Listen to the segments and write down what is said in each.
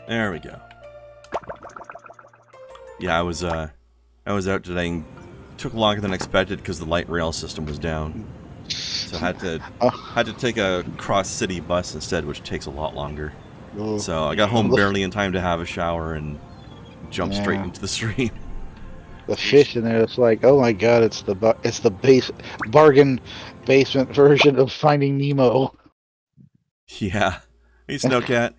There we go. Yeah, I was out today and took longer than expected because the light rail system was down. So I had to take a cross-city bus instead, which takes a lot longer. So I got home barely in time to have a shower and jump straight into the stream. The fish in there, it's like, oh my god, it's the bargain basement version of Finding Nemo. Yeah. Hey, Snowcat.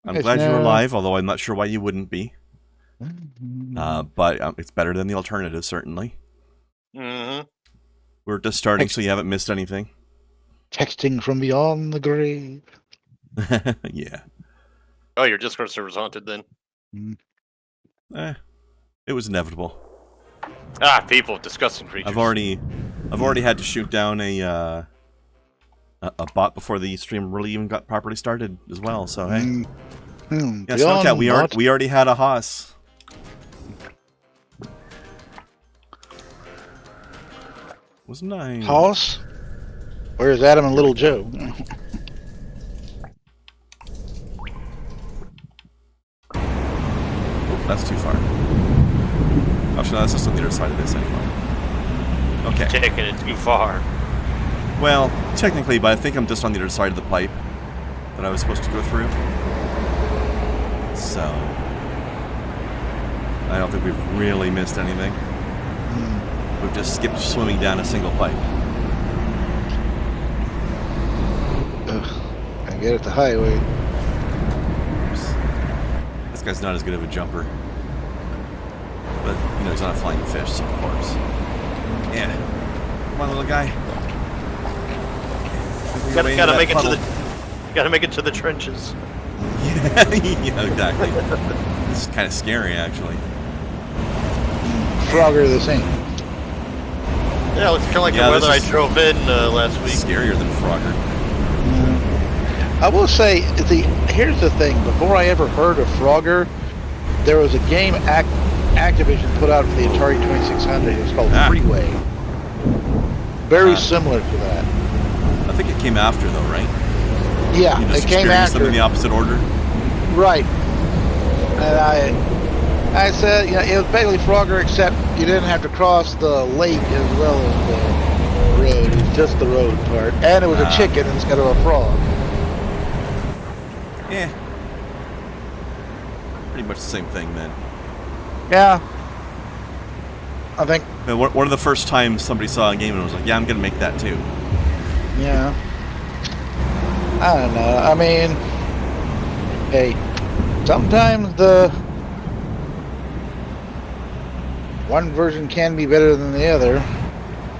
I'm glad you're alive, although I'm not sure why you wouldn't be. But it's better than the alternative, certainly. Mm-hmm. We're just starting, so you haven't missed anything. Texting from beyond the grave. Yeah. Oh, your Discord server's haunted then. It was inevitable. Ah, people, disgusting creatures. I've already had to shoot down a bot before the stream really even got properly started as well. So hey, yeah, Snowcat, we already had a Haas. Wasn't I? Haas? Where's Adam and Little Joe? Oh, that's too far. Actually, no, that's just on the other side of this anyway. Okay. You're taking it too far. Well, technically, but I think I'm just on the other side of the pipe that I was supposed to go through. So I don't think we've really missed anything. We've just skipped swimming down a single pipe. I get it, the highway. Oops. This guy's not as good of a jumper. But, you know, he's not a flying fish, so of course. Yeah. Come on, little guy. Gotta make it to the. Gotta make it to the trenches. Yeah, yeah, exactly. This is kind of scary, actually. Frogger the same. Yeah, it looks kind of like the weather I drove in last week. Scarier than Frogger. I will say, here's the thing. Before I ever heard of Frogger, there was a game Activision put out for the Atari 2600. It was called Freeway. Very similar to that. I think it came after, though, right? Yeah, you just it came after. them in the opposite order. Right. And I said, you know, it was basically Frogger, except you didn't have to cross the lake as well as the road. It was just the road part. And it was a chicken instead of a frog. Yeah. Pretty much the same thing, then. Yeah. I think... One of the first times somebody saw a game and was like, yeah, I'm going to make that, too. Yeah. I don't know. I mean... Hey, sometimes the... one version can be better than the other.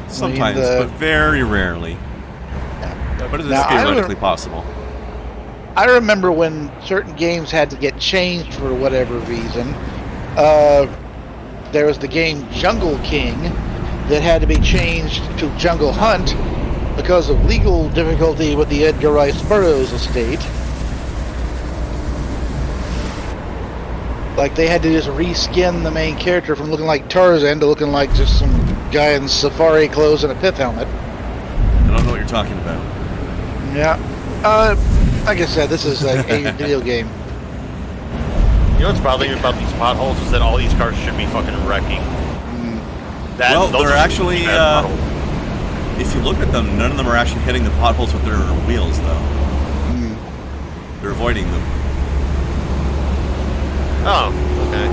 Sometimes, but very rarely. Yeah. But it is theoretically possible. I remember when certain games had to get changed for whatever reason. There was the game Jungle King that had to be changed to Jungle Hunt because of legal difficulty with the Edgar Rice Burroughs estate. Like, they had to just reskin the main character from looking like Tarzan to looking like just some guy in safari clothes and a pith helmet. I don't know what you're talking about. Yeah. Like I said, this is a video game. You know what's bothering me about these potholes is that all these cars should be fucking wrecking. Well, they're actually, if you look at them, none of them are actually hitting the potholes with their wheels, though. They're avoiding them. Oh, okay.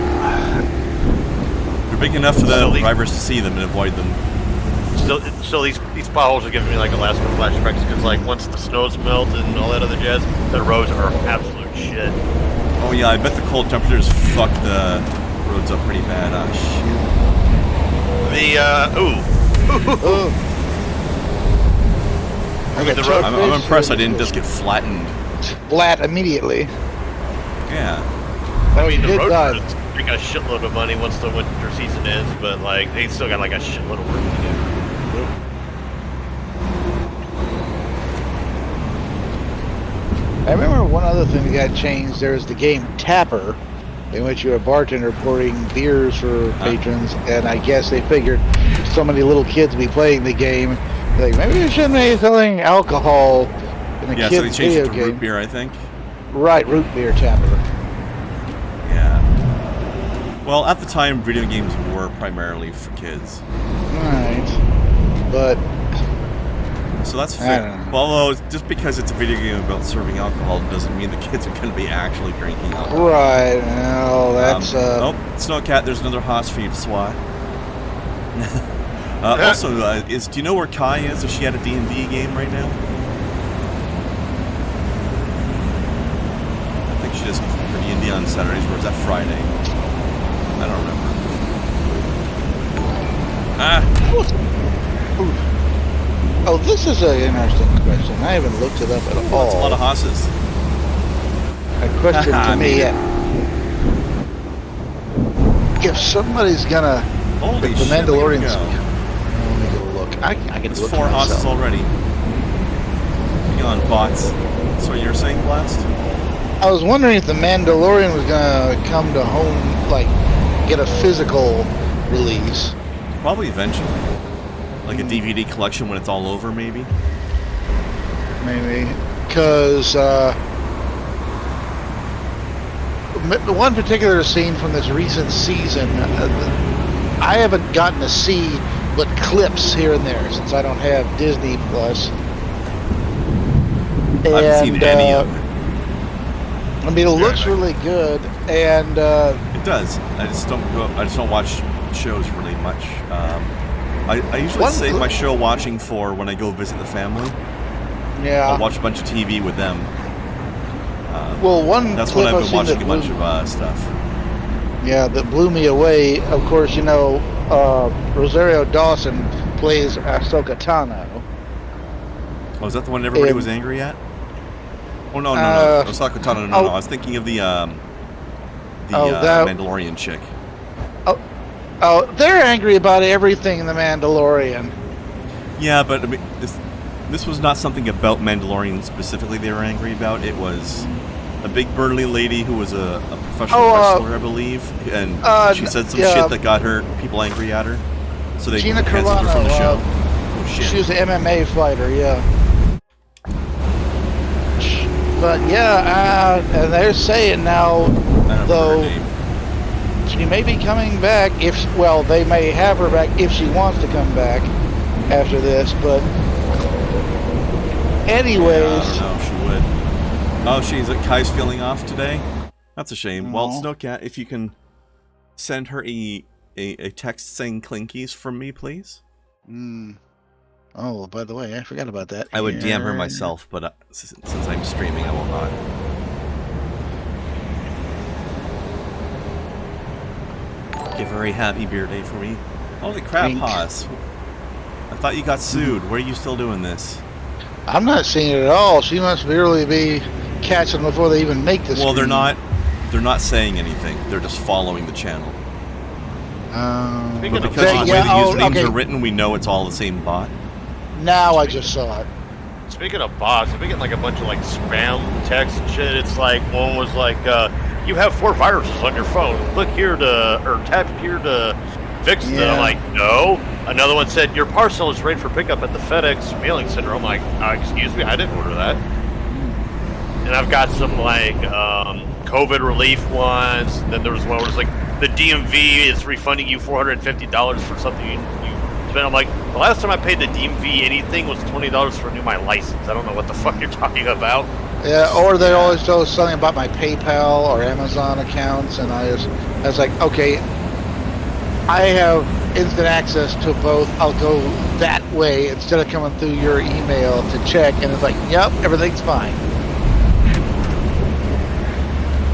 They're big enough for the drivers to see them and avoid them. So these potholes are giving me like Alaska flashbacks because like once the snows melt and all that other jazz, the roads are absolute shit. Oh yeah, I bet the cold temperatures fucked the roads up pretty bad. Oh shit. I'm impressed I didn't just get flattened. Flat immediately. Yeah. I mean, the road got a shitload of money once the winter season ends, but like they still got like a shitload of work to do. I remember one other thing that got changed. There was the game Tapper, in which you're a bartender pouring beers for patrons, and I guess they figured so many little kids be playing the game, like maybe they shouldn't be selling alcohol in a kid's so they changed video it to game. root beer, I think. Right, root beer tapper. Yeah. Well, at the time, video games were primarily for kids. Right. But So that's I fair. don't know. Well, although just because it's a video game about serving alcohol doesn't mean the kids are going to be actually drinking alcohol. Right, well, that's Oh, Snowcat, there's another hoss for you to swat. Also, do you know where Kai is? Is she at a D&D game right now? I think she does her D&D on Saturdays, or is that Friday? I don't remember. Ah! Oh, this is an interesting question. I haven't looked it up at all. That's a lot of hosses. A question to me. Maybe. If somebody's gonna, Holy if the shit, Mandalorian's, look at him let me go look. I can There's look 4 for hosses myself. already. Hang on, bots. So you're saying, Blast? I was wondering if the Mandalorian was gonna come to home, like get a physical release. Probably eventually. Like a DVD collection when it's all over, maybe? Maybe, because one particular scene from this recent season, I haven't gotten to see but clips here and there since I don't have Disney Plus. I haven't seen any of it. I mean, it looks really good, and It does. I just don't watch shows really much. I usually save my show watching for when I go visit the family. yeah. I'll watch a bunch of TV with them. Well, one That's clip when I've I've been seen watching a bunch of stuff. Yeah, that blew me away. Of course, you know, Rosario Dawson plays Ahsoka Tano. Oh, is that the one everybody was angry at? Oh no, Osaka Tano. No. I was thinking of the Mandalorian chick. Oh, they're angry about everything in the Mandalorian. Yeah, but I mean, this was not something about Mandalorian specifically they were angry about. It was a big burly lady who was a professional wrestler, I believe, and she said some shit that got people angry at her. So they Gina canceled her from the show. Carano, Oh shit. she was an MMA fighter, yeah. But yeah, and they're saying now, though, she may be coming back they may have her back if she wants to come back after this, but anyways. Yeah, I don't know if she would. Oh, Kai's feeling off today? That's a shame. Well, Snowcat, if you can send her a text saying Clinkies from me, please. Oh, by the way, I forgot about that. I would DM her myself, but since I'm streaming, I will not. Give her a happy beer day for me. Holy crap, Haas. I thought you got sued. Where are you still doing this? I'm not seeing it at all. She must really be catching them before they even make this. Well, they're not saying anything. They're just following the channel. But because of the way the usernames are written, we know it's all the same bot. Now I just saw it. Speaking of bots, I've been getting like a bunch of like spam text and shit. It's like one was like, you have 4 viruses on your phone. Click here or tap here to fix them. I'm like, no. Another one said your parcel is ready for pickup at the FedEx mailing center. I'm like, excuse me, I didn't order that. And I've got some like COVID relief ones. And then there was one where it's like the DMV is refunding you $450 for something you spent. I'm like, the last time I paid the DMV anything was $20 to renew my license. I don't know what the fuck you're talking about. Yeah, or they always tell us something about my PayPal or Amazon accounts, and I was like, okay, I have instant access to both. I'll go that way instead of coming through your email to check, and it's like, yep, everything's fine.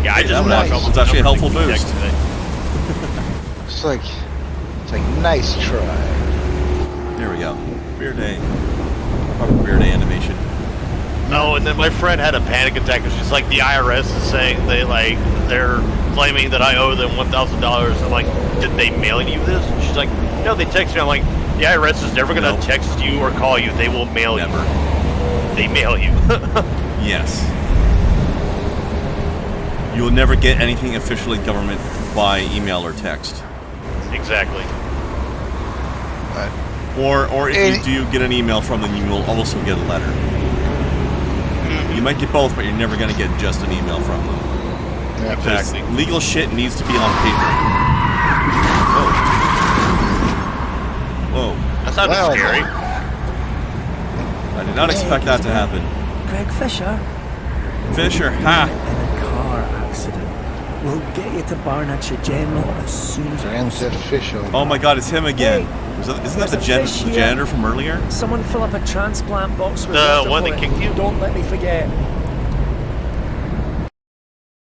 Yeah, I just it's actually a helpful boost. It's like nice try. There we go. Beer day. Proper beer day animation. No, and then my friend had a panic attack. It's just like the IRS is saying they're claiming that I owe them $1,000. I'm like, did they mail you this? And she's like, no, they text me. I'm like, the IRS is never gonna text you or call you. They will mail you. They mail you. Yes. You will never get anything officially government by email or text. Exactly. Or if you do get an email from them, you will also get a letter. You might get both, but you're never going to get just an email from them. Yeah, Exactly. Legal shit needs to be on paper. Whoa. Whoa. That sounded Well, scary. I did not expect that to happen. Greg Fisher. Fisher, ha! In a car accident. We'll get you to Barnardshire General as soon as Transit possible. fish over. Oh my god, it's him again. Isn't that the, there's a fish the here. janitor from earlier? Someone fill up a transplant box with The water one for that it. kicked you? Don't let me forget.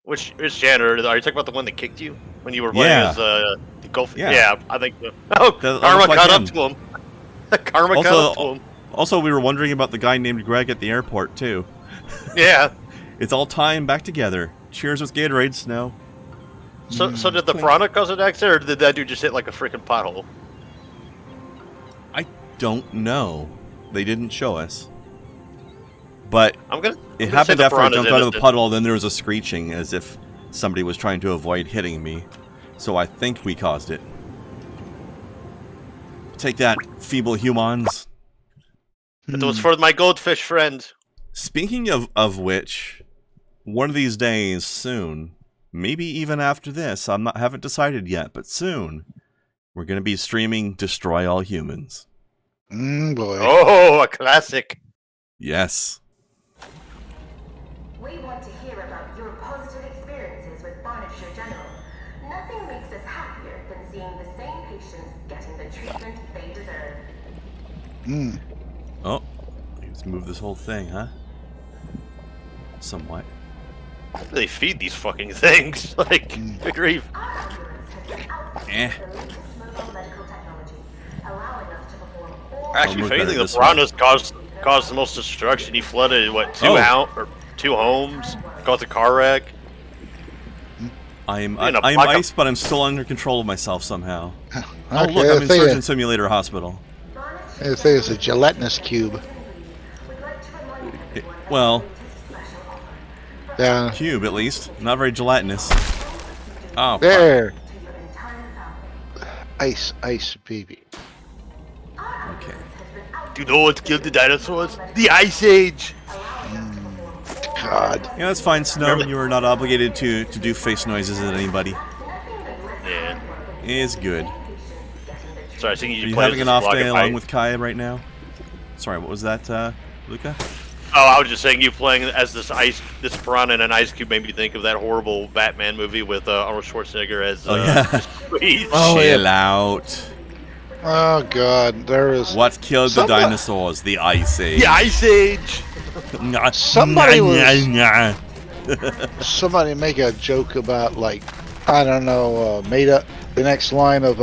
Which janitor? Are you talking about the one that kicked you when you were playing Yeah. as the Goldfish? Yeah. Yeah, I think so. Oh, That Karma looked like caught him. up to him. Karma caught up to him. Also, we were wondering about the guy named Greg at the airport, too. Yeah. It's all tying back together. Cheers with Gatorade, Snow. So did the Piranha cause an accident, or did that dude just hit like a freaking pothole? I don't know. They didn't show us. But it happened after I jumped out of the puddle, then there was a screeching as if somebody was trying to avoid hitting me. So I think we caused it. Take that, feeble humans. It was for my goldfish friend. Speaking of which, one of these days, soon, maybe even after this, haven't decided yet, but soon, we're going to be streaming Destroy All Humans. Boy. Oh, a classic. Yes. We want to hear about your positive experiences with Barnardshire General. Nothing makes us happier than seeing the same patients getting the treatment they deserve. Oh, let's move this whole thing, huh? Somewhat. How do they feed these fucking things? Like, good grief. Our ambulance has been outfitted Eh. with the latest mobile medical technology, allowing us to perform all Actually, look if better anything, the this way. Piranhas caused the most destruction. He flooded, what, two homes? Caused a car wreck? I'm In a I'm pocket- ice, but I'm still under control of myself somehow. Oh, Okay, look, I'm in I think Surgeon Simulator Hospital. I think it's a gelatinous cube. We'd like to remind everyone of Well, the latest special offer. Yeah. cube, at least. Not very gelatinous. Oh, There. To your entire family. Ice baby. okay. Do you know what killed the dinosaurs? The Ice Age! God. Yeah, that's fine, Snow. You are not obligated to do face noises at anybody. Yeah. It's good. Sorry, I think Are you you played having as an this off block day of along ice. with Kaya right now? Sorry, what was that, Luca? Oh, I was just saying you playing as this Piranha in an ice cube made me think of that horrible Batman movie with Arnold Schwarzenegger as Squeeze. Oh, Chill out. Oh God. There is. What killed the Somebody- dinosaurs? The Ice Age. The Ice Age! Somebody was- Nah. Somebody make a joke about, like, I don't know, made up the next line of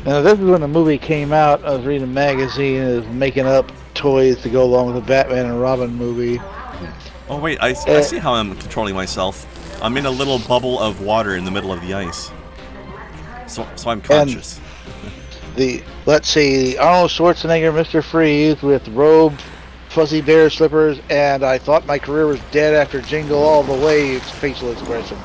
Now this is when the movie came out. I was reading a magazine and it was making up toys to go along with the Batman and Robin movie. Oh wait, I see how I'm controlling myself. I'm in a little bubble of water in the middle of the ice. So I'm conscious. Let's see, Arnold Schwarzenegger, Mr. Freeze with robe, fuzzy bear slippers, and I thought my career was dead after Jingle All the Way. Facial expression.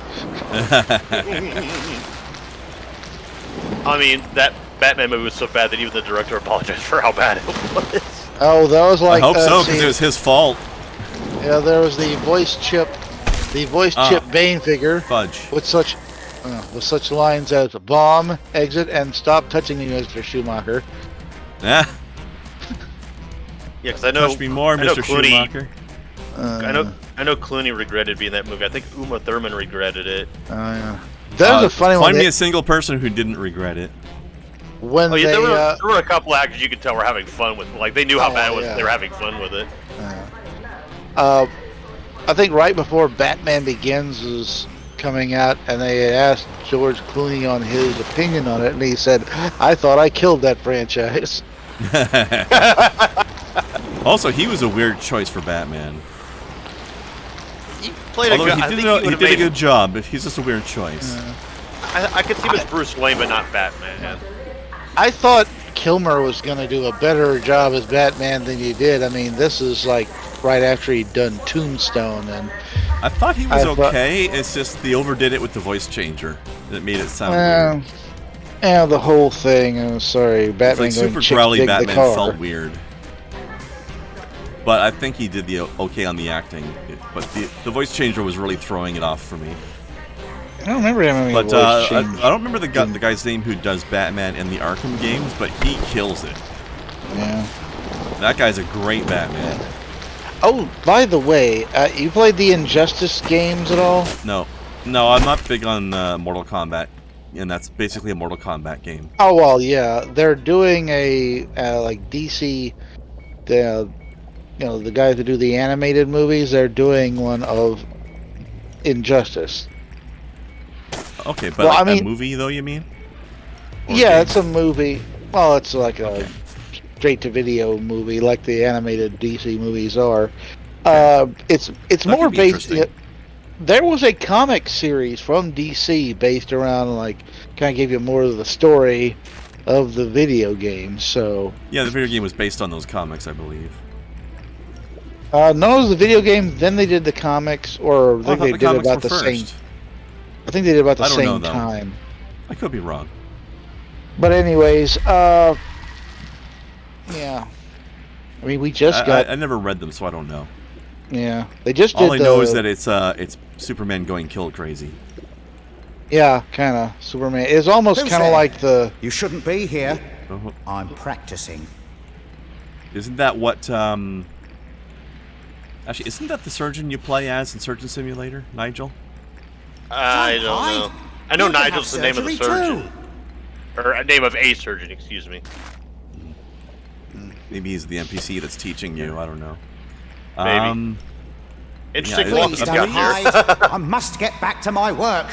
I mean, that Batman movie was so bad that even the director apologized for how bad it was. Oh, that was I like. hope so, see, because it was his fault. Yeah, there was the voice chip Bane figure Fudge. with such lines as bomb, exit, and stop touching me, Mr. Schumacher. Ah, Yeah, because I know touch me more, I know Mr. Clooney- Schumacher. I know Clooney regretted being in that movie. I think Uma Thurman regretted it. Yeah. That was a funny one. Find me a single person who didn't regret it. When Oh yeah, they, there were a couple actors you could tell were having fun with. Like they knew how bad it was. yeah. They were having fun with it. I think right before Batman Begins was coming out, and they had asked George Clooney on his opinion on it, and he said, "I thought I killed that franchise." Also, he was a weird choice for Batman. He played Although a good. he I did, think he he would did a have made. good job, but he's just a weird choice. I could see him as Bruce Wayne, but not Batman. I thought Kilmer was going to do a better job as Batman than he did. I mean, this is like right after he'd done Tombstone, and I thought he was I thought- okay. It's just they overdid it with the voice changer. That made it sound weird. yeah, the whole thing. I'm sorry, It's Batman like going super chick growly dig the Batman car. felt weird. but I think he did the okay on the acting. But the voice changer was really throwing it off for me. I don't remember him having But a voice I change. don't remember the guy's name who does Batman in the Arkham games, but he kills it. Yeah. That guy's a great Batman. Oh, by the way, you played the Injustice games at all? No, I'm not big on Mortal Kombat, and that's basically a Mortal Kombat game. Oh well, yeah, they're doing a like DC, the the guys who do the animated movies. They're doing one of Injustice. Okay, but Well, like I mean- a movie though, you mean? Or Yeah, game? it's a movie. Well, it's like a straight-to-video movie, like the animated DC movies are. It's That more could be based. interesting. There was a comic series from DC based around like kind of give you more of the story of the video game. So Yeah, the video game was based on those comics, I believe. no, it was the video game. Then they did the comics, or I I think thought they the did comics about were the first. same. I think they did about the I don't know, same though. time. I could be wrong. But anyways, yeah. I mean, we just got I never read them, so I don't know. yeah. They just All did I know is that it's Superman going kill crazy. yeah, kind of Superman. It's almost Who's kind of there? like the You shouldn't be here. Uh-huh. I'm practicing. Isn't that what? Actually, isn't that the surgeon you play as in Surgeon Simulator, Nigel? I don't know. I know You can Nigel's the have name of the surgery, surgeon. Or a name of a surgeon, excuse me. Maybe he's the NPC that's teaching you. I don't know. Maybe. Interesting Yeah, luck Please you've don't got here. hide. I must get back to my work.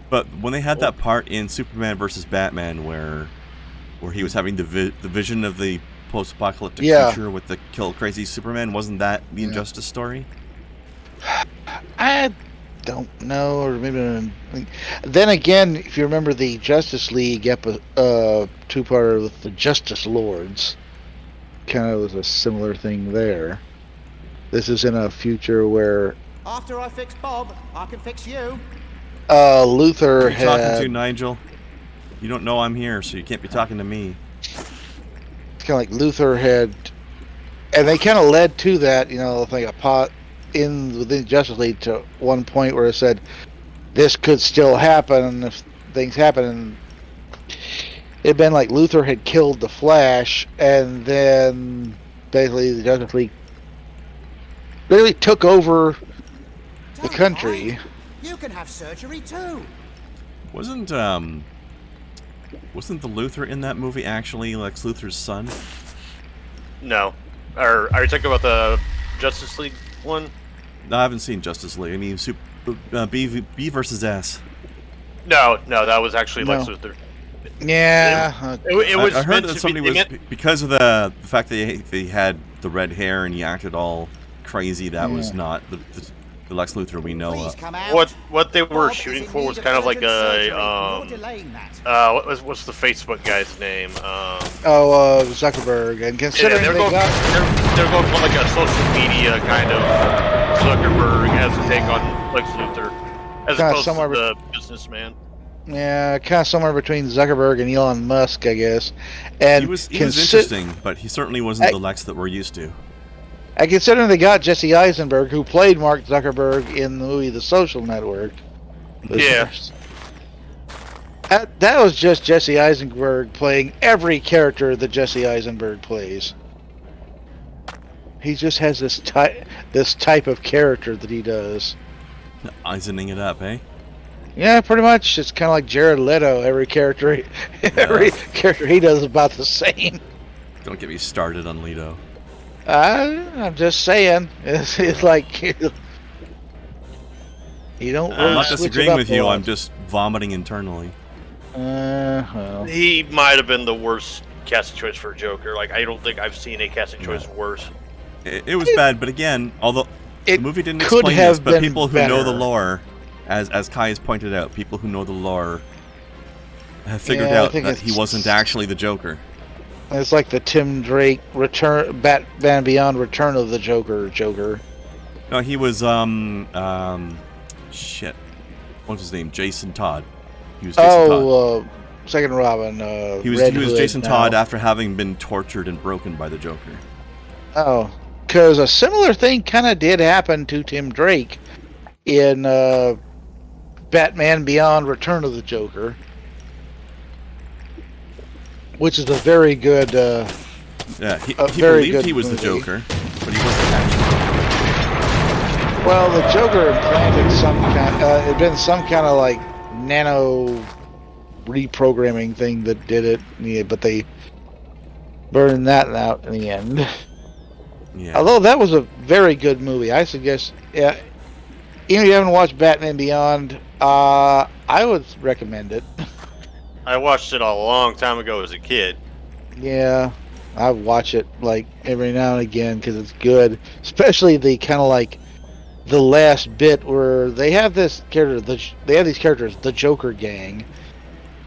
But when they had that part in Superman versus Batman where he was having the vision of the post-apocalyptic Yeah. future with the kill crazy Superman, wasn't that the Injustice story? I don't know, or maybe. Then again, if you remember the Justice League two-parter with the Justice Lords, kind of was a similar thing there. This is in a future where After I fix Bob, I can fix you. Luthor Who are you talking to, had Nigel? You don't know I'm here, so you can't be talking to me. kind of like Luthor had, and they kind of led to that, like a pot within Justice League to one point where it said this could still happen if things happen. And it'd been like Luthor had killed the Flash, and then basically the Justice League really took over the Don't country. hide. You can have surgery too. Wasn't the Luthor in that movie actually Lex Luthor's son? No. Or are you talking about the Justice League one? No, I haven't seen Justice League. I mean, B versus S. No, that was actually No. Lex Luthor. Yeah, It was I heard meant that to somebody be, was because of the fact that he had the red hair and he acted all crazy. That was not the Lex Luthor we know Please of. come out. what they were Bob shooting is in for need was of kind of like urgent surgery. a You're delaying that. what's the Facebook guy's name? Zuckerberg, and Yeah, considering they're they going got they're going for like a social media kind of Zuckerberg as a take on Lex Luthor, as Kinda opposed somewhere to the businessman. yeah, kind of somewhere between Zuckerberg and Elon Musk, I guess. And He was interesting, but he certainly wasn't the Lex that we're used to. And considering they got Jesse Eisenberg, who played Mark Zuckerberg in the movie The Social Network. Yeah. That was just Jesse Eisenberg playing every character that Jesse Eisenberg plays. He just has this type of character that he does. Eisening it up, eh? Yeah, pretty much. It's kind of like Jared Leto. Every character he does is about the same. Don't get me started on Leto. I'm just saying. It's like you don't. Really I'm not switch it disagreeing up with a you. lot. I'm just vomiting internally. Well. He might have been the worst casting choice for Joker. Like, I don't think I've seen a casting choice worse. It was bad, but again, although the It movie didn't could explain have this, but been people who know the better. lore, as Kai has pointed out, people who know the lore have figured Yeah, I out think that he it's- wasn't actually the Joker. It's like the Tim Drake Batman Beyond Return of the Joker. No, he was shit. What's his name? Jason Todd. He was Jason Todd. Second Robin. He was Red he was Hood Jason now. Todd after having been tortured and broken by the Joker. Oh, Because a similar thing kind of did happen to Tim Drake in Batman Beyond Return of the Joker, which is a very good Yeah, he very believed good he was the movie. Joker, but he wasn't actually. Well, the Joker implanted some kind it'd been some kind of like nano reprogramming thing that did it, yeah, but they burned that out in the end. Yeah. Although that was a very good movie. I suggest, yeah, even if you haven't watched Batman Beyond, I would recommend it. I watched it a long time ago as a kid. Yeah, I watch it like every now and again because it's good. Especially the kind of like the last bit where they have this character. They have these characters, the Joker gang,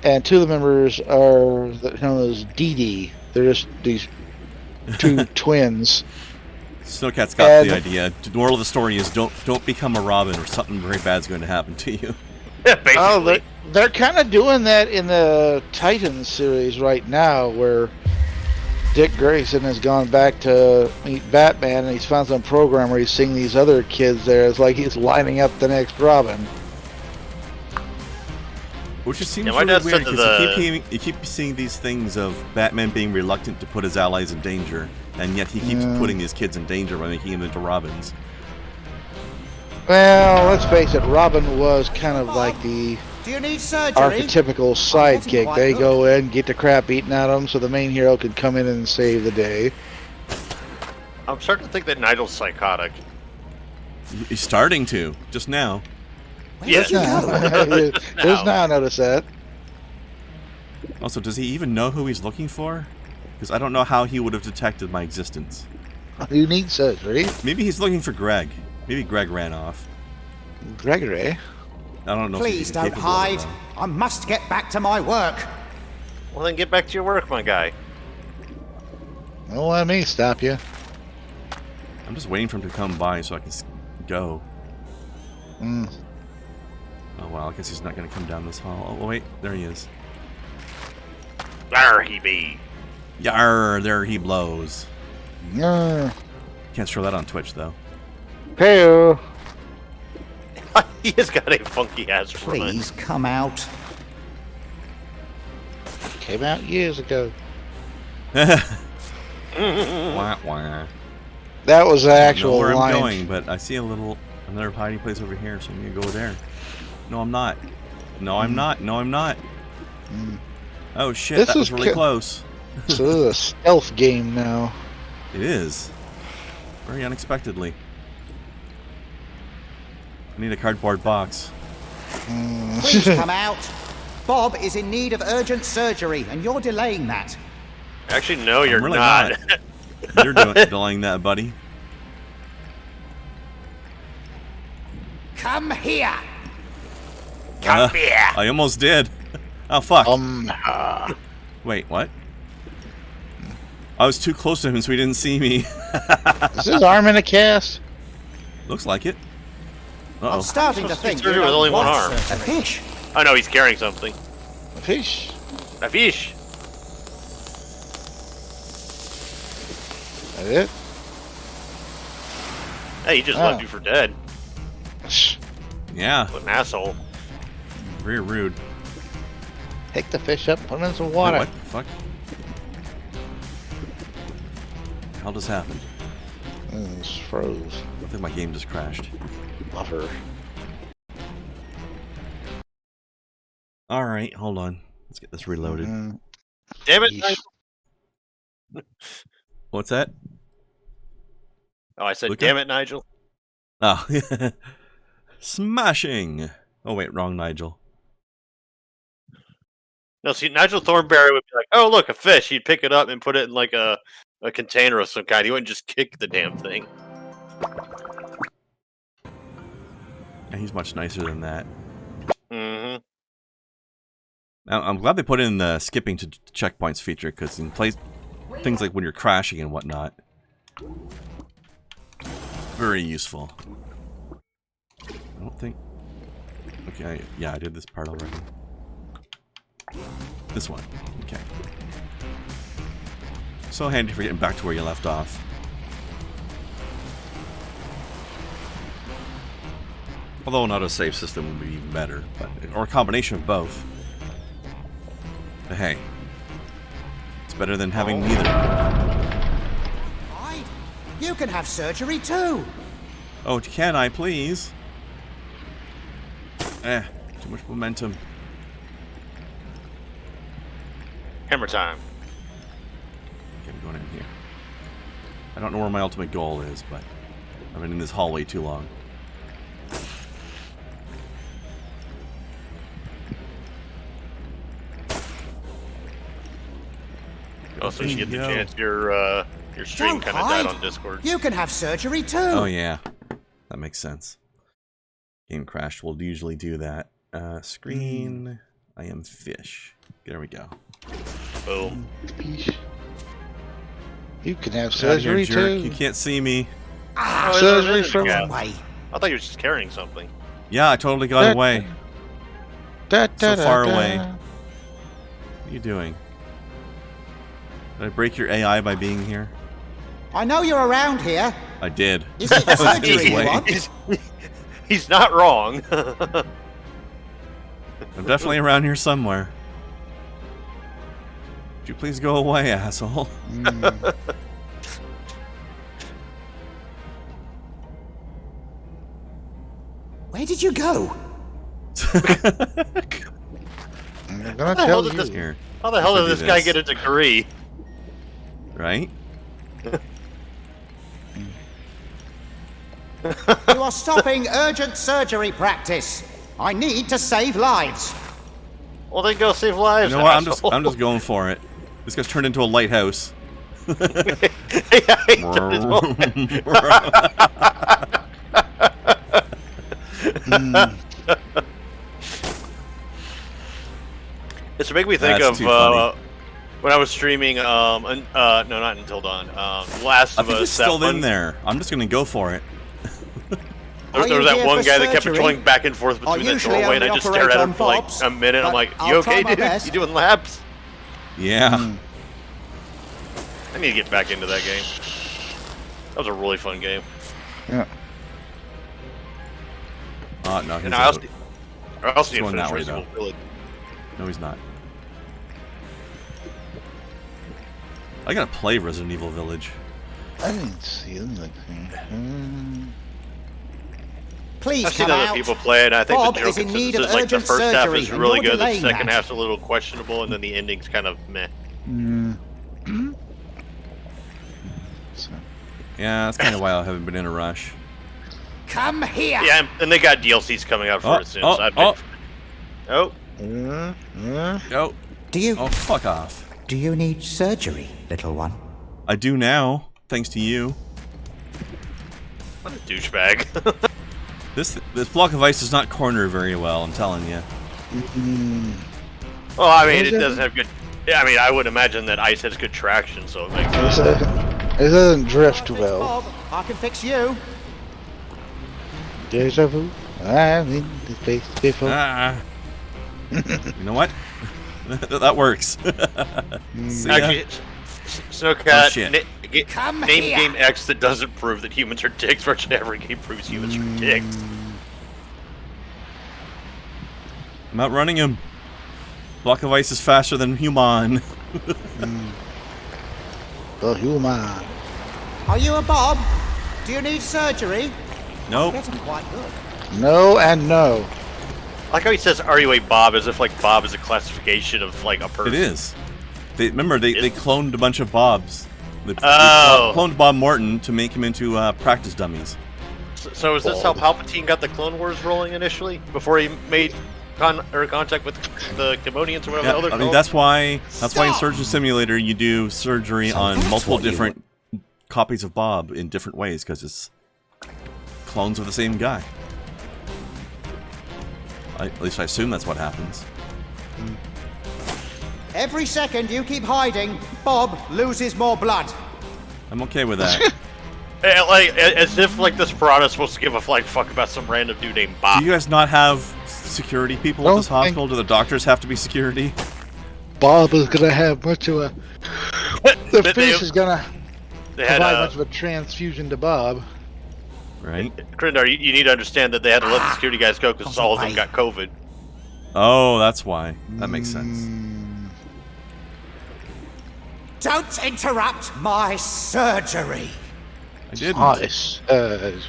and two of the members are known as Dee Dee. They're just these two twins. Snowcat's got the idea. The moral of the story is don't become a Robin or something very bad's going to happen to you. Basically. Oh, they're kind of doing that in the Titans series right now, where Dick Grayson has gone back to meet Batman, and he's found some program where he's seeing these other kids there. It's like he's lining up the next Robin. Which just seems Yeah, my really dad weird said because you keep seeing these things of Batman being reluctant to put his allies in danger, and yet he keeps putting his kids in danger by making them into Robins. Well, let's face it, Robin was kind of like the Do you need surgery? archetypical sidekick. They go in, get the crap beaten out of them, so the main hero can come in and save the day. I'm starting to think that Nigel's psychotic. He's starting to, just now. Yes. There's now notice that. Also, does he even know who he's looking for? Because I don't know how he would have detected my existence. You need surgery. Maybe he's looking for Greg. Maybe Greg ran off. Gregory. I don't know if Please he's don't capable of hide. that. I must get back to my work. Well, then get back to your work, my guy. Don't let me stop you. I'm just waiting for him to come by so I can go. Mm. Oh wow, I guess he's not going to come down this hall. Oh wait, there he is. There he be. Yarr, there he blows. Yeah. Can't show that on Twitch though. Hey. He has got a funky ass front. Please come out. Came out years ago. Wah, wah. That was the I don't know actual where line. I'm going, but I see another hiding place over here, so I'm gonna go there. No, I'm not. No, I'm not. No, I'm not. Oh shit, This that was is really close. So this is a stealth game now. It is. Very unexpectedly. I need a cardboard box. Please come out. Bob is in need of urgent surgery, and you're delaying that. Actually, no, you're really not. You're delaying that, buddy. Come here. Come here. I almost did. Oh fuck. Wait, what? I was too close to him so he didn't see me. Is his arm in a cast? Looks like it. I'm Uh-oh. starting to Supposed to think surgery you with don't only one want arm. surgery. A fish. I know he's carrying something. A fish. A fish. That it? Hey, he just Oh. left you for dead. Yeah, What an asshole. very rude. Pick the fish up, put him in some Wait, water. what? Fuck. How just happened? It's froze. I think my game just crashed. Buffer. Alright, hold on. Let's get this reloaded. Damn it. Yeesh. What's that? Oh, I said, Luca? damn it, Nigel. Oh. Smashing! Oh wait, wrong Nigel. No, see, Nigel Thornberry would be like, oh, look, a fish. He'd pick it up and put it in like a container of some kind. He wouldn't just kick the damn thing. Yeah, he's much nicer than that. Mm-hmm. I'm glad they put in the skipping to checkpoints feature, because in things like when you're crashing and whatnot. Very useful. I don't think... Okay, yeah, I did this part already. This one. Okay. So handy for getting back to where you left off. Although an autosave system would be even better, or a combination of both. But hey, it's better than having neither. Right. You can have surgery too. Oh, can I please? Too much momentum. Hammer time. Okay, I'm going in here. I don't know where my ultimate goal is, but I've been in this hallway too long. Also, you get the chance your stream kind of died on Discord. You can have surgery too. Oh yeah, that makes sense. Game crashed will usually do that. Screen. I am fish. There we go. Boom. You can have Get out of here, surgery jerk. too. You can't see me. Surgery from Way. I thought you were just carrying something. Yeah, I totally got away. So far away. da. What are you doing? Did I break your AI by being here? I know you're around here. I did. Is it surgery you Wait. want? He's not wrong. I'm definitely around here somewhere. Would you please go away, asshole? Where did you go? I'm gonna tell you. Here. How the hell did do this guy this. get a degree? Right? You are stopping urgent surgery practice. I need to save lives. Well, then go save lives. You know what? asshole. I'm just going for it. This guy's turned into a lighthouse. Yeah, he turned his own- This make me think That's of too funny. when I was streaming. No, not Until Dawn. Last I of think Us. he's still that in one, there. I'm just gonna go for it. There Are was you that here one for guy that kept surgery? patrolling back and forth I between the usually doorway, and I only just stared operate at him on for like fobs, a minute. I'm but like, I'll "You try okay, my dude? best." You doing laps?" Yeah. I need to get back into that game. That was a really fun game. Yeah. Oh no, he's And I also out. need He's to going finish that way, Resident Evil Village. No, he's not. I gotta play Resident Evil Village. I didn't see anything. Please I've seen come other out. people play it. I think Bob the joke is in is need of like the urgent first half surgery, is and really you're good, the delaying second that. half's a little questionable, and then the ending's kind of meh. So, Yeah, that's kind of why I haven't been in a rush. Come here. Yeah, and they got DLCs coming out for it soon. So I've been... Oh, Oh, Do you oh, fuck off. do you need surgery, little one? I do now, thanks to you. what a douchebag. This block of ice does not corner very well, I'm telling you. Well, I mean, it doesn't have good... Yeah, I mean, I would imagine that ice has good traction, so it makes sense. it doesn't drift well. Bob, I can fix you. Deja vu. I'm in the space before. Ah. You know what? That works. See ya. Actually, Snowcat, Oh, shit. Come name here. game X that doesn't prove that humans are dicks. Virtually every game proves humans are dicks. I'm outrunning him. Block of ice is faster than human. The human. Are you a Bob? Do you need surgery? Nope. Getting quite good. No and no. I like how he says, "Are you a Bob?" as if like Bob is a classification of like a person. It is. Remember, they cloned a bunch of Bobs. They Oh. cloned Bob Morton to make him into practice dummies. So is this how Palpatine got the Clone Wars rolling initially, before he made contact with the Cambodians or whatever Yeah, the other? I mean that's why in Surgeon Simulator you do surgery on that's multiple what you different copies of Bob in different ways because it's clones of the same guy. At least I assume that's what happens. Every second you keep hiding, Bob loses more blood. I'm okay with that. Like as if like this Piranha's supposed to give a flying fuck about some random dude named Bob. Do you guys not have security people at Don't this hospital? Do the doctors have to be security? Bob is gonna have much of a. The They- fish is gonna They had provide much of a transfusion to Bob. Right? Krendar, you need to understand that they had to let the security guys go because all of them got COVID. Oh, that's why. That makes sense. Don't interrupt my surgery. I didn't. Nice. I'm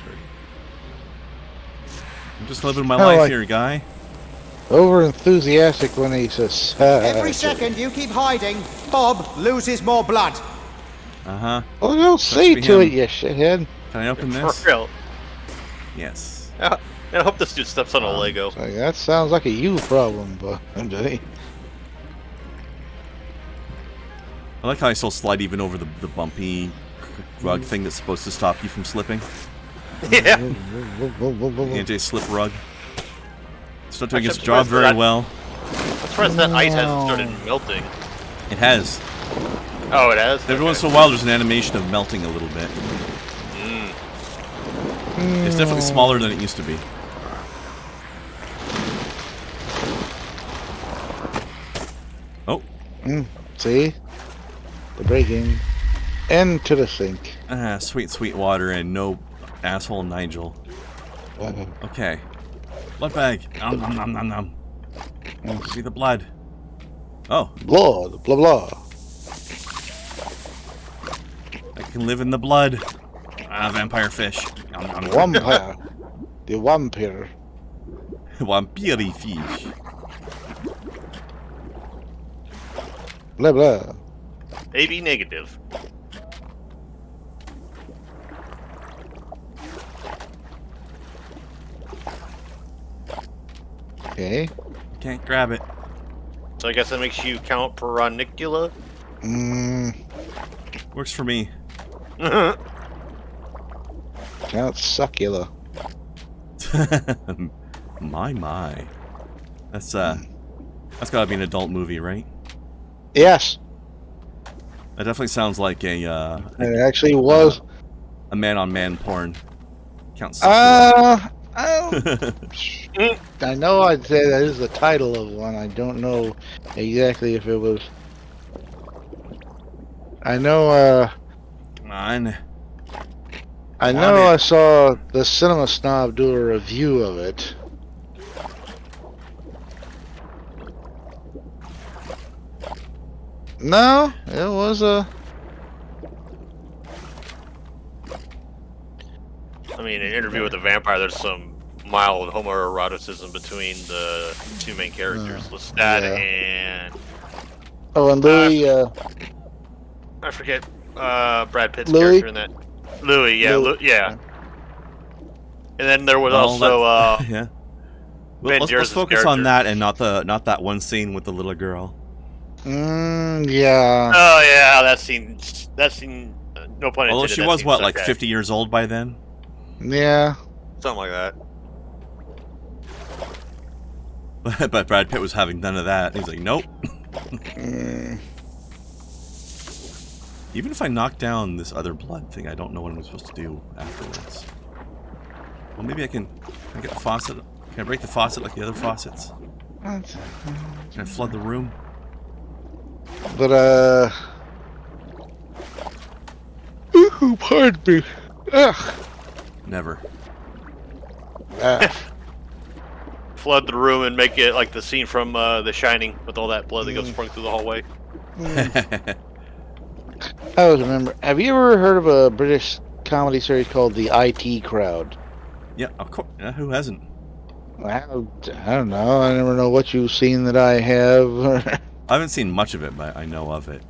just living my Oh, life I- here, guy. Over enthusiastic when he says. Every second you keep hiding, Bob loses more blood. Uh-huh. Well, don't say be to him. it, you shithead. Can I open For this? real. Yes. And I hope this dude steps on a Lego. Like, that sounds like a you problem, but I like how I still slide even over the bumpy rug thing that's supposed to stop you from slipping. Yeah. The anti-slip rug. It's not doing Actually, its I'm job surprised very that- well. I'm surprised that ice hasn't started melting. It has. Oh, it has? Every once in a while there's an animation of melting a little bit. It's definitely smaller than it used to be. Oh. see? The breaking into the sink. Ah, sweet, sweet water and no asshole Nigel. Okay. Blood bag. Nom nom nom nom nom. Give me the blood. Oh, Blood, blah blah. I can live in the blood. Ah, vampire fish. Nom, nom, nom. Vampire. The vampire. Vampiri fish. Blah blah. AB negative. Okay. Can't grab it. So I guess that makes you count Piranha. Works for me. Count succula. My. That's gotta be an adult movie, right? Yes. That definitely sounds like It actually was. a man-on-man porn. Count succula. I know I'd say that is the title of one. I don't know exactly if it was. I know, Come on. I know I saw the Cinema Snob do a review of it. No, it was a. I mean, in an interview with a vampire, there's some mild homoeroticism between the two main characters, Lestat yeah. and Oh, and Louis, I forget Brad Pitt's Louis? character in that. Louis, yeah, Louis. yeah. And then there was Well, also yeah. Ben Let's Jarrett's focus on character. that and not that one scene with the little girl. yeah. Oh yeah, that scene. No pun intended. Although she that was scene what, sucked like ass. 50 years old by then. Yeah. Something like that. But Brad Pitt was having none of that. He's like, nope. Even if I knock down this other blood thing, I don't know what I'm supposed to do afterwards. Well, maybe I can I get the faucet? Can I break the faucet like the other faucets? Can I flood the room? But, ooh, pardon me. Ugh. Never. Flood the room and make it like the scene from The Shining with all that blood that goes flowing through the hallway. I always remember. Have you ever heard of a British comedy series called The IT Crowd? Yeah, of course. Who hasn't? I don't know. I never know what you've seen that I have. I haven't seen much of it, but I know of it.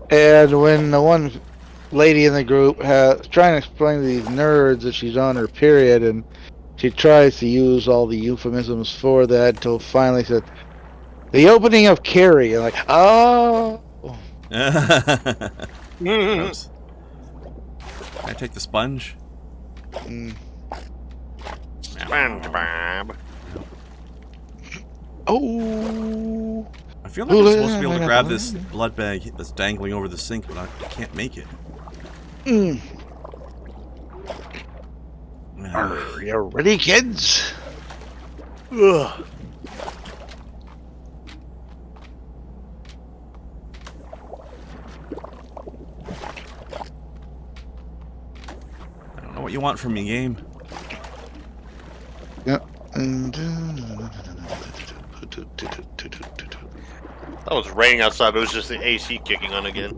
And when the one lady in the group has trying to explain to these nerds that she's on her period, and she tries to use all the euphemisms for that until finally said, "The opening of Carrie." And like, oh. Gross. Can I take the sponge? SpongeBob. Oh. I feel like I'm supposed to be able to grab this blood bag that's dangling over the sink, but I can't make it. Are you ready, kids? Ugh. I don't know what you want from me, game. Yep. And, That was raining outside, but it was just the AC kicking on again.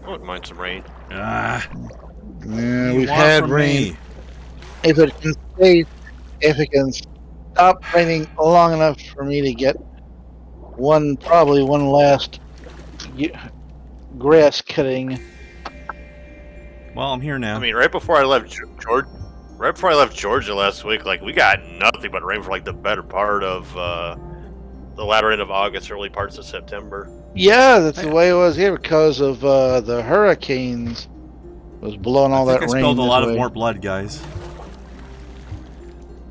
I wouldn't mind some rain. yeah, You we've want had from rain. me? If it can stop raining long enough for me to get probably one last grass cutting. Well, I'm here now. I mean, right before I left Georgia last week, like we got nothing but rain for like the better part of the latter end of August, early parts of September. Yeah, that's the way it was here because of the hurricanes was blowing all I that think I rain spilled a this lot way. of more blood, guys.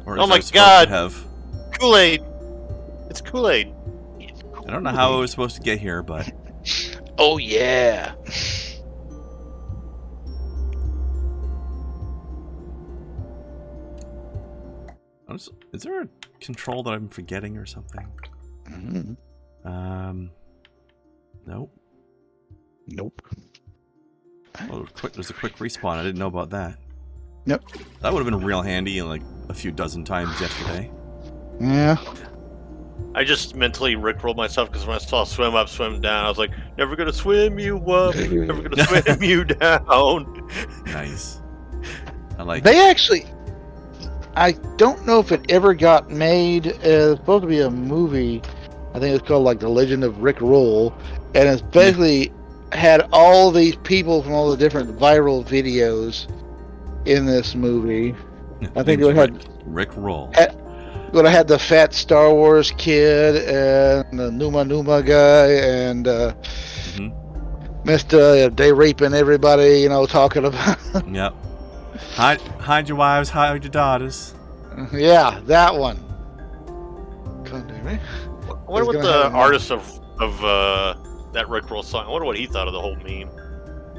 Or Oh as I my was supposed to God. have. Kool-Aid! It's Kool-Aid. I don't know how it was supposed to get here, but Oh yeah. is there a control that I'm forgetting or something? Mm-hmm. Nope. Nope. Oh, there's a quick respawn. I didn't know about that. Yep. That would have been real handy like a few dozen times yesterday. Yeah. I just mentally rickrolled myself because when I saw swim up, swim down, I was like, never gonna swim you up, never gonna swim you down. Nice. I like They actually, I don't know if it ever got made. It's supposed to be a movie. I think it's called like The Legend of Rick Roll, and it's basically had all these people from all the different viral videos in this movie. I think it had Rick Roll. Would have had the fat Star Wars kid and the Numa guy and Mr. They raping everybody, talking about. Yep. Hide your wives, hide your daughters. Yeah, that one. I wonder what the artist of that Rick Roll song, I wonder what he thought of the whole meme.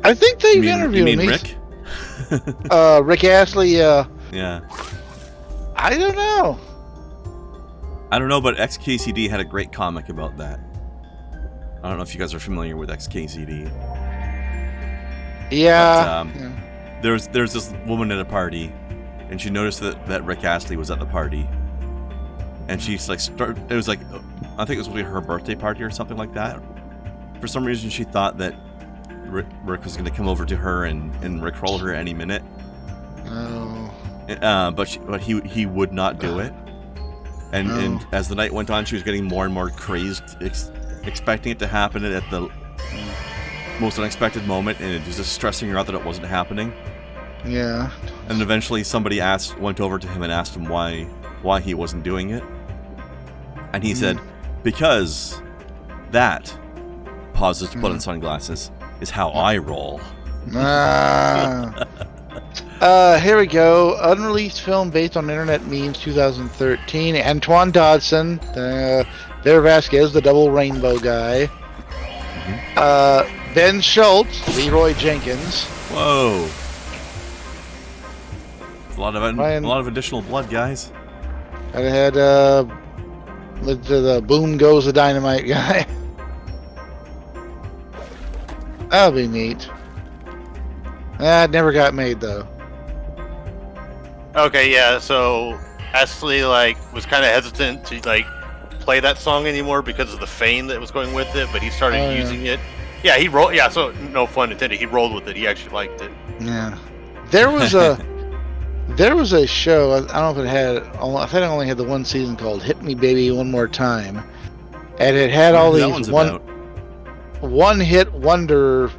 I think they've interviewed you mean me. Rick? Rick Astley, Yeah. I don't know. I don't know, but XKCD had a great comic about that. I don't know if you guys are familiar with XKCD. Yeah. But, there's this woman at a party, and she noticed that Rick Astley was at the party, and she's like, it was like, I think it was really her birthday party or something like that. For some reason, she thought that Rick was going to come over to her and rickroll her any minute. Oh. But he would not do it. And as the night went on, she was getting more and more crazed, expecting it to happen at the most unexpected moment, and it was just stressing her out that it wasn't happening. Yeah. And eventually somebody went over to him and asked him why he wasn't doing it. And he said, because that, pauses to put on sunglasses, is how I roll. Here we go. Unreleased film based on internet memes 2013. Antoine Dodson, Bear Vasquez, the double rainbow guy. Ben Schultz, Leroy Jenkins. Whoa. A lot of additional blood, guys. I had the boom goes the dynamite guy. That'll be neat. That never got made though. Okay, yeah, so Astley was kind of hesitant to play that song anymore because of the fame that was going with it, but he started using it. Yeah, he rolled. Yeah, so no pun intended. He rolled with it. He actually liked it. Yeah, there was a show. I don't know if it had. I think it only had the one season called "Hit Me Baby One More Time," and it had all these one-hit wonder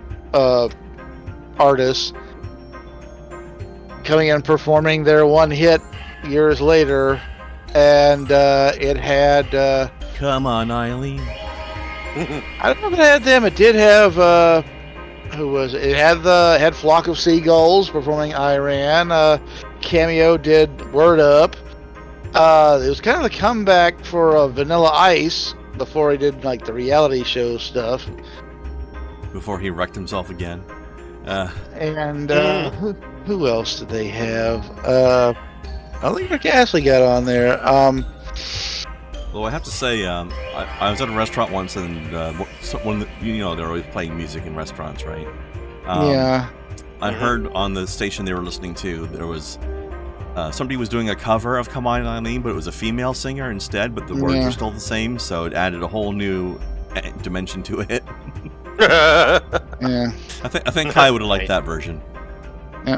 artists coming and performing their one hit years later, and it had Come on, Eileen. I don't know if it had them. It did have who was it? It had Flock of Seagulls performing Iran. Cameo did Word Up. It was kind of the comeback for Vanilla Ice before he did the reality show stuff. Before he wrecked himself again. And who else did they have? I think Rick Astley got on there. Well, I have to say, I was at a restaurant once, and they're always playing music in restaurants, right? Yeah. I heard on the station they were listening to, there was somebody was doing a cover of Come On Eileen, but it was a female singer instead, but the words Yeah. were still the same, so it added a whole new dimension to it. Yeah. I think Kai would have liked that version. Yeah.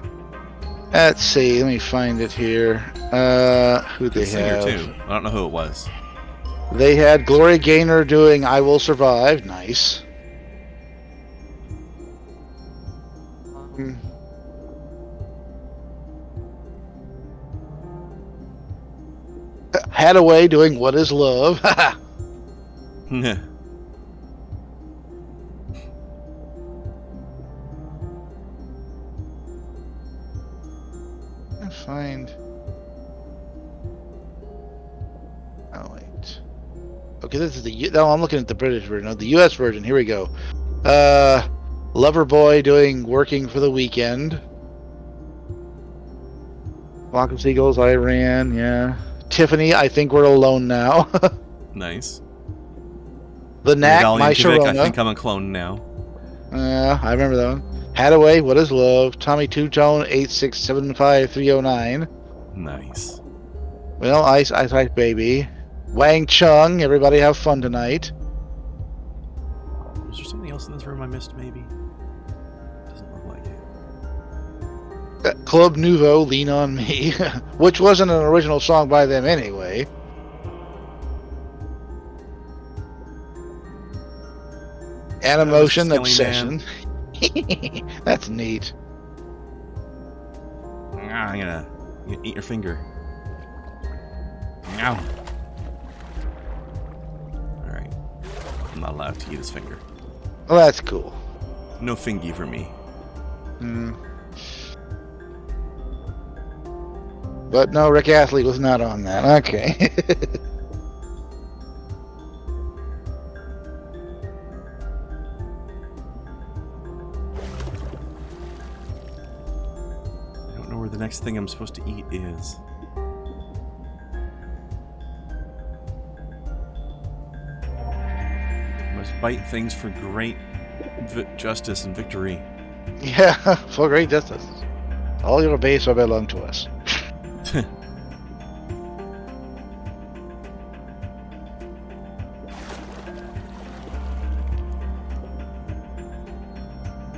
Let's see. Let me find it here. Who they Good singer have? too. I don't know who it was. They had Gloria Gaynor doing "I Will Survive." Nice. Hadaway doing "What Is Love." Find. Oh wait. Okay, this is the. No, I'm looking at the British version. No, the U.S. version. Here we go. Loverboy doing "Working for the Weekend." Flock of Seagulls, Iran. Yeah. Tiffany, I Think We're Alone Now. Nice. The Knack, My Valiant Kivik, I Sharona. think I'm a clone now. I remember that one. Hadaway, What Is Love? Tommy Two Tone, 8675309. Nice. Well, Ice Baby. Wang Chung, Everybody Have Fun Tonight. Was there something else in this room I missed, maybe? Doesn't look like it. Club Nouveau, Lean On Me. Which wasn't an original song by them anyway. Animotion, Skelly Obsession. That's neat. I'm gonna eat your finger. Ow. Alright. I'm not allowed to eat his finger. Well, that's cool. No fingy for me. But no, Rick Astley was not on that. Okay. I don't know where the next thing I'm supposed to eat is. Must bite things for great justice and victory. Yeah, for great justice. All your base will belong to us.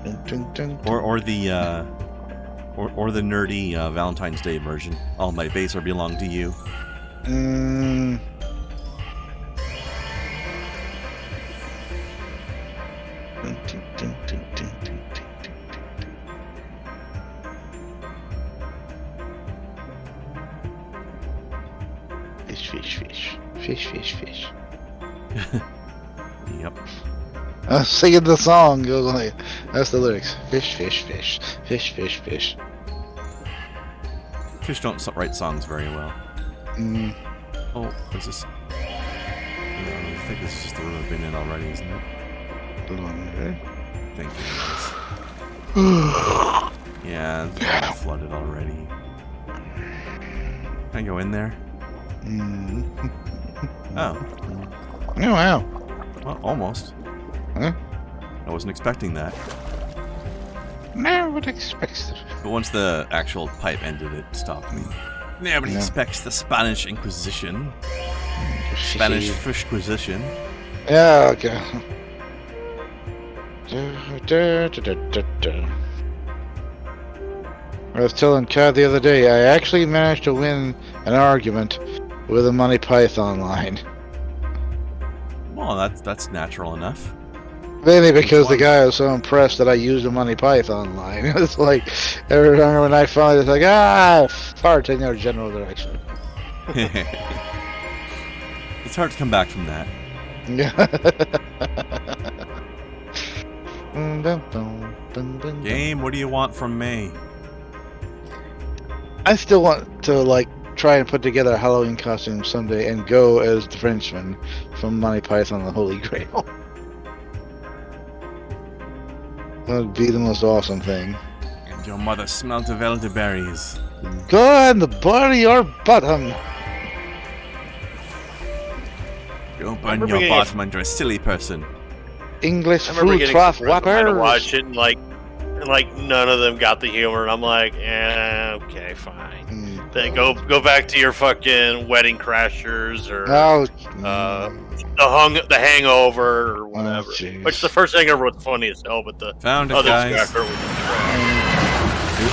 Dun, dun, dun. Or the nerdy Valentine's Day version. All my base are belong to you. Mm. Dun, dun, dun, dun, dun, dun, dun, dun, dun. Fish, fish, fish. Fish, fish, fish. Yep. I was singing the song. It was like, that's the lyrics. Fish, fish, fish. Fish, fish, fish. Fish don't write songs very well. Mm. Oh, is this? I think this is just the room I've been in already, isn't it? Thank you. Yeah, it's flooded already. Can I go in there? Oh. Oh, wow. Well, almost. Huh? I wasn't expecting that. No one expects it. But once the actual pipe ended, it stopped me. Nobody expects the Spanish Inquisition. Spanish Fishquisition. Yeah, okay. I was telling Kat the other day, I actually managed to win an argument with a Monty Python line. Well, that's natural enough. Mainly because the guy was so impressed that I used a Monty Python line. It's like, every time when I finally was like, fart in their general direction. It's hard to come back from that. Game, what do you want from me? I still want to, like, try and put together a Halloween costume someday and go as the Frenchman from Monty Python and the Holy Grail. That would be the most awesome thing. And your mother smelt of elderberries. Go on the bar of your bottom. Don't burn your bottom under a silly person. English I remember food getting trough some friends of mine to whoppers. watch it and like And like none of them got the humor, and I'm like, okay, fine. Then go back to your fucking Wedding Crashers or the Hangover or whatever. Which the first Hangover was funny as hell, but the Found it, other guys. Cracker was trash.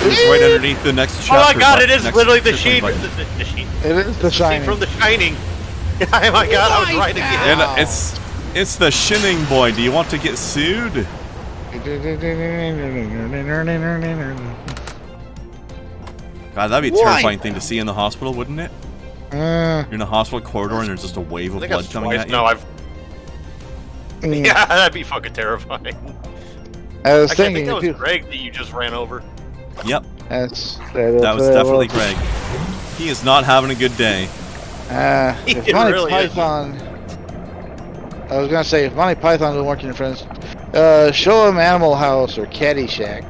It's right underneath the next chapter. Oh my god, it is literally the sheet. It is the Scene from The Shining. Oh my god, I was right again. And it's the Shinning Boy. Do you want to get sued? God, that'd be a terrifying thing to see in the hospital, wouldn't it? You're in a hospital corridor and there's just a wave of blood coming at you. No, yeah, that'd be fucking terrifying. I was Actually, thinking I think that was Greg that you just ran over. Yep. That was definitely Greg. He is not having a good day. If Monty really Python... I was gonna say, if Monty Python was working in friends, show him Animal House or Caddyshack.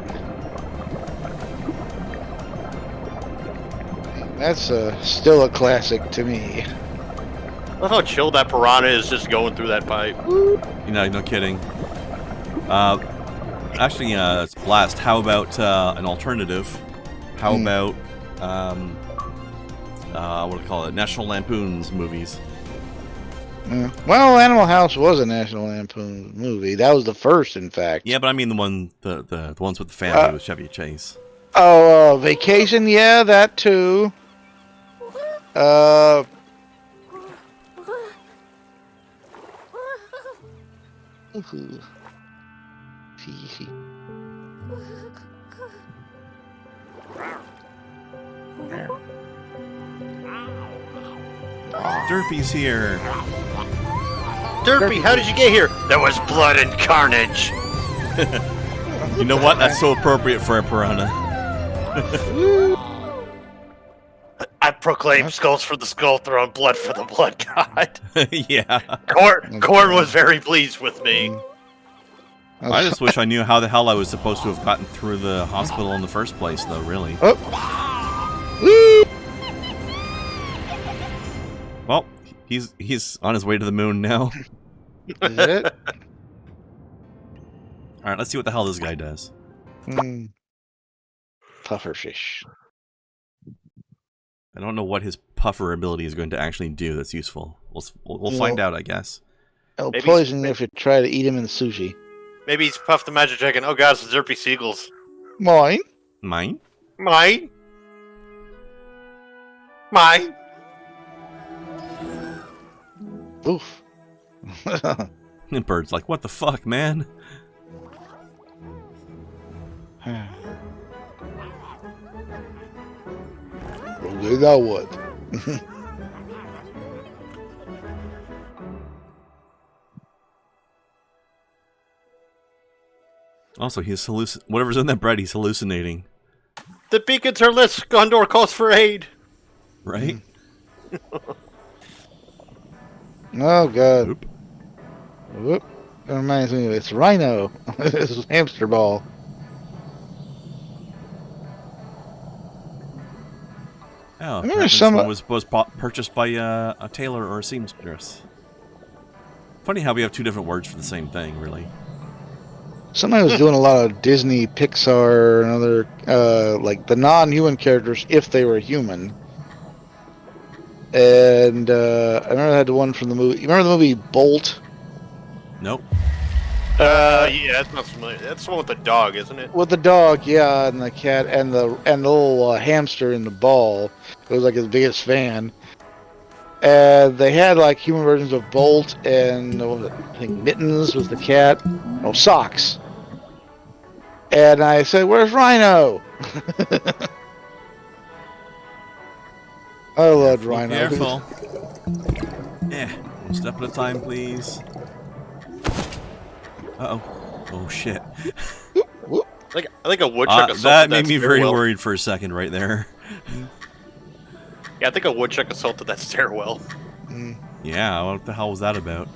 That's still a classic to me. I love how chill that piranha is just going through that pipe. You know, no kidding. Actually, it's Blast. How about an alternative? How about, what do we call it? National Lampoon's movies. Well, Animal House was a National Lampoon movie. That was the first, in fact. Yeah, but I mean the ones with the family with Chevy Chase. Oh, Vacation, yeah, that too. Derpy's here. Derpy, how did you get here? There was blood and carnage. You know what? That's so appropriate for a piranha. I proclaim skulls for the skull throne, blood for the blood god. Yeah. Corn was very pleased with me. I just wish I knew how the hell I was supposed to have gotten through the hospital in the first place, though, really. Well, he's on his way to the moon now. Is it? Alright, let's see what the hell this guy does. Pufferfish. I don't know what his puffer ability is going to actually do that's useful. We'll find out, I guess. It'll poison you if you try to eat him in sushi. Maybe he's puffed the magic dragon. Oh god, it's the Derpy Seagulls. Mine? Mine? Mine? Mine? Oof. And Bird's like, what the fuck, man? Okay, now what? Also, he's whatever's in that bread, he's hallucinating. The beacons are lit. Gondor calls for aid. Right? Oh god. Oop. Whoop. That reminds me of it's Rhino. It's hamster ball. Oh, remember this one was purchased by a tailor or a seamstress. Funny how we have two different words for the same thing, really. Somebody was doing a lot of Disney, Pixar, and other, like the non-human characters if they were human. And I remember I had the one from the movie. You remember the movie Bolt? Nope. Yeah, that's not familiar. That's the one with the dog, isn't it? With the dog, yeah, and the cat, and the little hamster in the ball. It was like his biggest fan. And they had like human versions of Bolt and what was it? I think Mittens was the cat. Oh, Socks. And I said, "Where's Rhino?" I loved Rhino. Careful. Yeah, one step at a time, please. Uh-oh. Oh, shit. I think a woodchuck assaulted that made me very stairwell. worried for a second right there. Yeah, I think a woodchuck assaulted that stairwell. Yeah, what the hell was that about?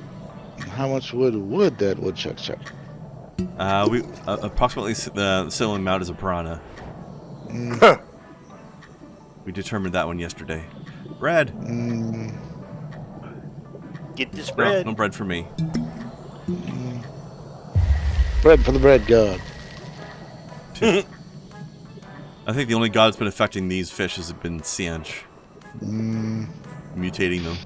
How much would that woodchuck chuck? We approximately the ceiling amount is a piranha. We determined that one yesterday. Bread. Get this bread. No bread for me. Bread for the bread god. I think the only god that's been affecting these fish has been Siench. Mutating them.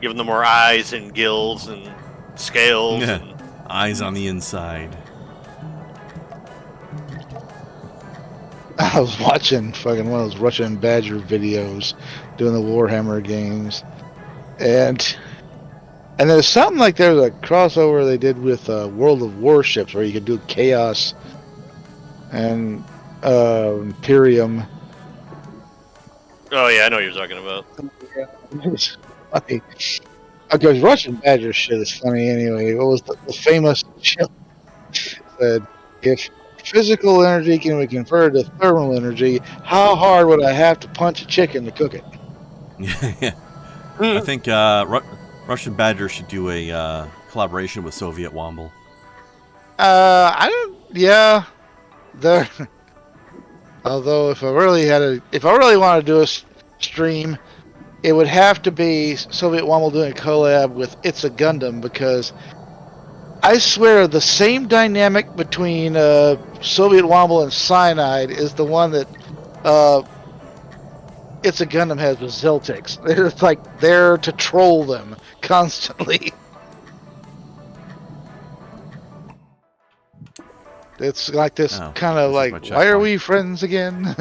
Giving them more eyes and gills and scales. Yeah. And... Eyes on the inside. I was watching fucking one of those Russian Badger videos doing the Warhammer games, and there's something like there was a crossover they did with World of Warships where you could do Chaos and Imperium. Oh yeah, I know what you're talking about. It's funny. Because Russian Badger shit is funny anyway. What was the famous shit said? If physical energy can be converted to thermal energy, how hard would I have to punch a chicken to cook it? Yeah. I think Russian Badger should do a collaboration with Soviet Womble. I don't. Yeah, there. Although if I really want to do a stream, it would have to be Soviet Womble doing a collab with It's a Gundam, because I swear the same dynamic between Soviet Womble and Cyanide is the one that It's a Gundam has with Zeltics. They're like there to troll them constantly. It's like this kind of like, why are we friends again?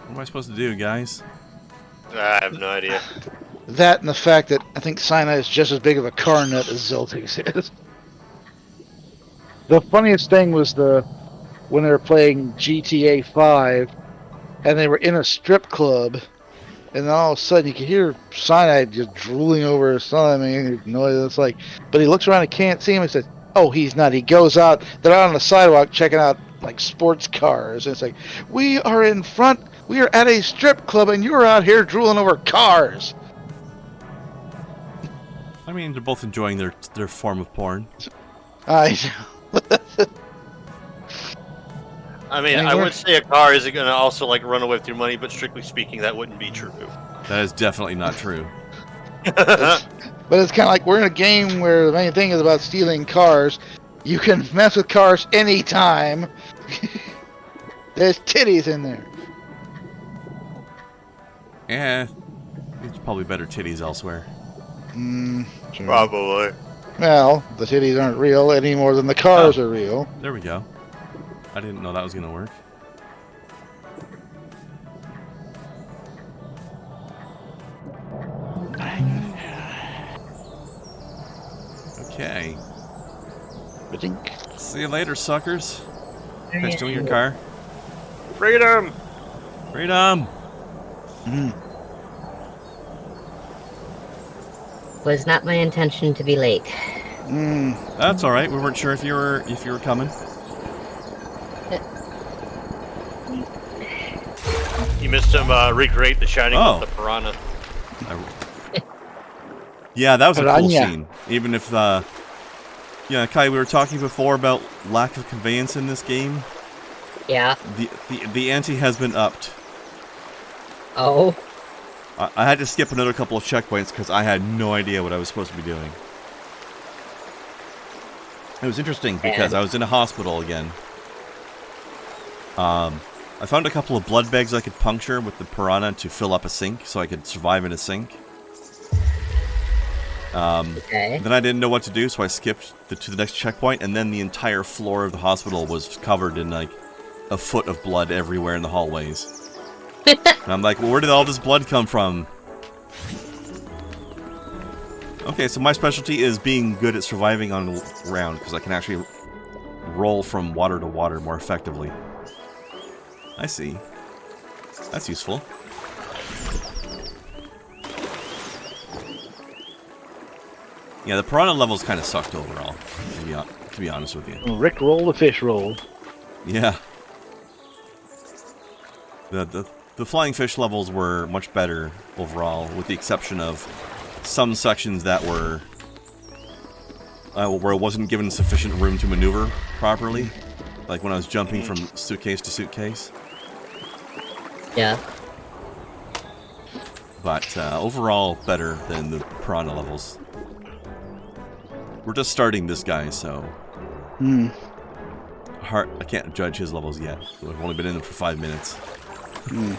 What am I supposed to do, guys? I have no idea. That and the fact that I think Cyanide is just as big of a car nut as Zeltics is. The funniest thing was when they were playing GTA 5 and they were in a strip club, and then all of a sudden you could hear Cyanide just drooling over his son. I mean, noise. It's like, but he looks around and can't see him and says, "Oh, he's not." He goes out. They're out on the sidewalk checking out like sports cars. And it's like, we are at a strip club, and you're out here drooling over cars. I mean, they're both enjoying their form of porn. I mean, I would say a car isn't going to also like run away with your money, but strictly speaking, that wouldn't be true. That is definitely not true. But it's kind of like we're in a game where the main thing is about stealing cars. You can mess with cars anytime. There's titties in there. Yeah, it's probably better titties elsewhere. Sure. Probably. Well, the titties aren't real any more than the cars are real. There we go. I didn't know that was going to work. Okay. See you later, suckers. Catch you in your car. Freedom! Freedom! Was not my intention to be late. That's all right. We weren't sure if you were coming. You missed him recreate the Shining with the Piranha. Yeah, that was a cool Piranha. scene. Even if, yeah, Kai, we were talking before about lack of conveyance in this game. Yeah. The ante has been upped. Oh. I had to skip another couple of checkpoints because I had no idea what I was supposed to be doing. It was interesting because I was in a hospital again. I found a couple of blood bags I could puncture with the Piranha to fill up a sink so I could survive in a sink. Okay. Then I didn't know what to do, so I skipped to the next checkpoint, and then the entire floor of the hospital was covered in like a foot of blood everywhere in the hallways. And I'm like, well, where did all this blood come from? Okay, so my specialty is being good at surviving on ground, because I can actually roll from water to water more effectively. I see. That's useful. Yeah, the Piranha levels kind of sucked overall, to be honest with you. Rick roll the fish roll. Yeah. The flying fish levels were much better overall, with the exception of some sections that were where it wasn't given sufficient room to maneuver properly, like when I was jumping from suitcase to suitcase. Yeah. But overall, better than the Piranha levels. We're just starting this guy, so... Hmm. I can't judge his levels yet. I've only been in them for 5 minutes. Hmm.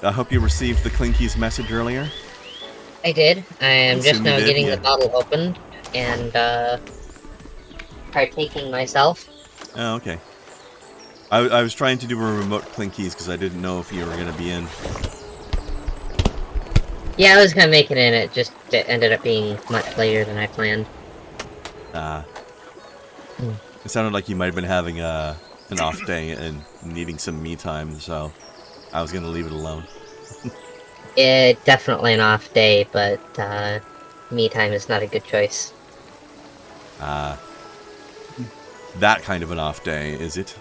I hope you received the Clinkies message earlier. I did. I am just Assume you now did, getting yeah. the bottle opened and partaking myself. Oh, okay. I was trying to do a remote Clinkies because I didn't know if you were going to be in. Yeah, I was gonna make it in. It ended up being much later than I planned. It sounded like you might have been having an off day and needing some me time, so I was going to leave it alone. Definitely an off day, but me time is not a good choice. That kind of an off day, is it?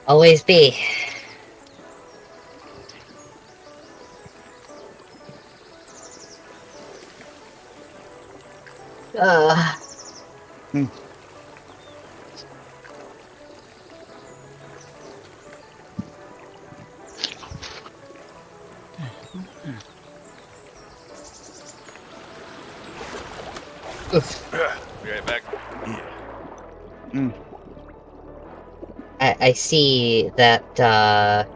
Always be. Hmm. Be right back. Hmm. I see that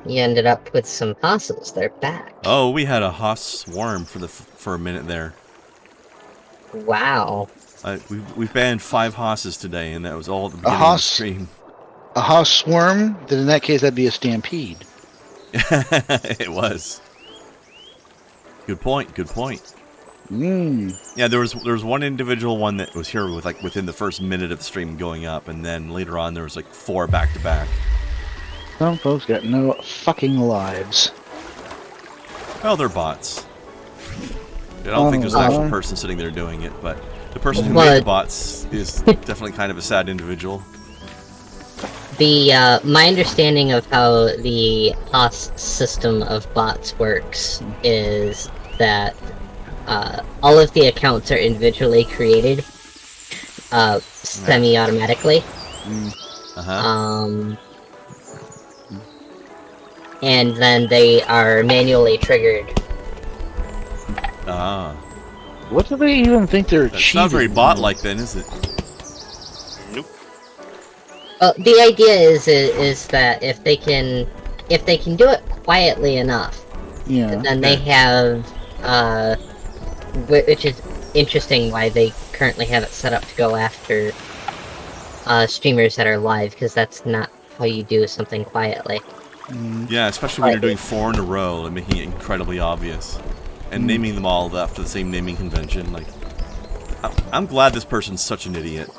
you ended up with some fossils. They're back. Oh, we had a Haas swarm for a minute there. Wow. We've banned 5 Hosses today, and that was all at the A beginning of the Haas? stream. A Haas swarm? Then in that case, that'd be a stampede. It was. Good point. Good point. Hmm. Yeah, there was one individual one that was here with within the first minute of the stream going up, and then later on there was 4 back to back. Some folks got no fucking lives. Well, they're bots. I don't think there's an actual Uh-huh. person sitting there doing it, but the person who But- made the bots is definitely kind of a sad individual. My understanding of how the Haas system of bots works is that all of the accounts are individually created semi-automatically. Uh-huh. And then they are manually triggered. Ah. What do they even think they're That's cheating? not very bot-like then, is it? Nope. Well, the idea is that if they can do it quietly enough, Yeah. then they have which is interesting why they currently have it set up to go after streamers that are live, because that's not how you do something quietly. Yeah, especially when you're doing 4 in a row and making it incredibly obvious. And naming them all after the same naming convention. I'm glad this person's such an idiot.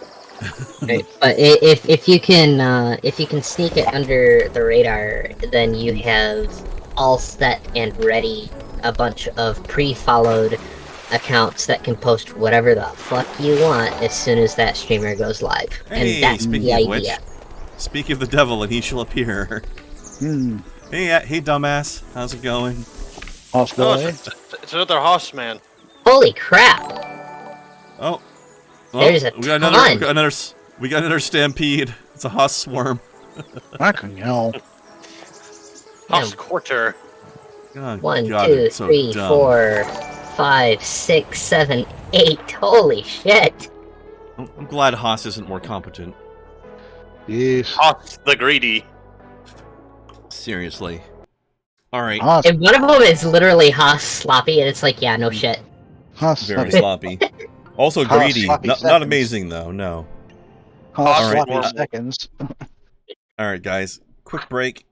Right. But if you can sneak it under the radar, then you have all set and ready a bunch of pre-followed accounts that can post whatever the fuck you want as soon as that streamer goes live. Hey, and that's speaking the of idea. which, speak of the devil and he shall appear. Hey, dumbass, how's it going? Off the Oh, way. it's another Haas man. Holy crap! Oh, There's a we got another stampede. It's a Haas swarm. Fucking hell. Haas quarter. Oh, 1, God, 2, it's so 3, dumb. 4, 5, 6, 7, 8. Holy shit! I'm glad Haas isn't more competent. Yes. Haas the greedy. Seriously. Alright, Haas. And one of them is literally Haas sloppy, and it's like, yeah, no shit. Haas. very sloppy. Also Haas greedy. sloppy Not seconds. amazing, though, no. Haas Alright, sloppy well- seconds. Alright, guys. Quick break.